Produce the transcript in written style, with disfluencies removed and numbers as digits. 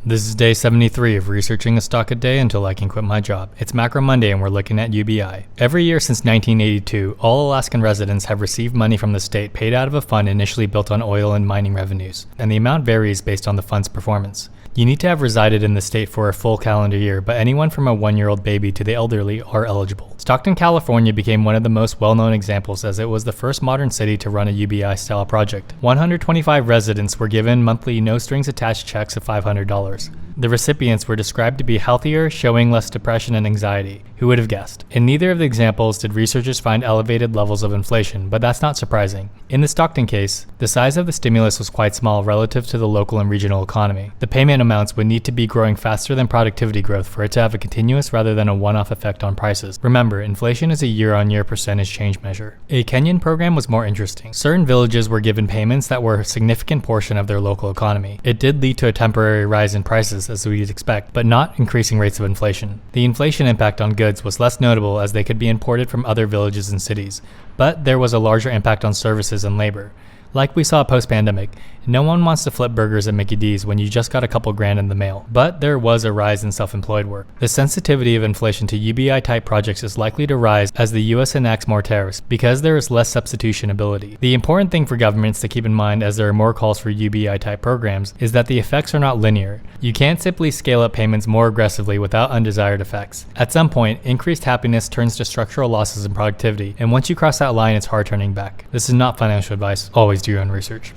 This is day 73 of researching a stock a day until I can quit my job. It's Macro Monday and we're looking at UBI. Every year since 1982, all Alaskan residents have received money from the state paid out of a fund initially built on oil and mining revenues, and the amount varies based on the fund's performance. You need to have resided in the state for a full calendar year, but anyone from a 1-year-old baby to the elderly are eligible. Stockton, California became one of the most well-known examples as it was the first modern city to run a UBI-style project. 125 residents were given monthly no-strings-attached checks of $500. The recipients were described to be healthier, showing less depression and anxiety. Who would have guessed? In neither of the examples did researchers find elevated levels of inflation, but that's not surprising. In the Stockton case, the size of the stimulus was quite small relative to the local and regional economy. The payment amounts would need to be growing faster than productivity growth for it to have a continuous rather than a one-off effect on prices. Remember, inflation is a year-on-year percentage change measure. A Kenyan program was more interesting. Certain villages were given payments that were a significant portion of their local economy. It did lead to a temporary rise in prices, as we'd expect, but not increasing rates of inflation. The inflation impact on goods was less notable as they could be imported from other villages and cities, but there was a larger impact on services and labor. Like we saw post-pandemic, no one wants to flip burgers at Mickey D's when you just got a couple grand in the mail. But there was a rise in self-employed work. The sensitivity of inflation to UBI-type projects is likely to rise as the US enacts more tariffs because there is less substitution ability. The important thing for governments to keep in mind as there are more calls for UBI-type programs is that the effects are not linear. You can't simply scale up payments more aggressively without undesired effects. At some point, increased happiness turns to structural losses in productivity, and once you cross that line, it's hard turning back. This is not financial advice. Always do your own research.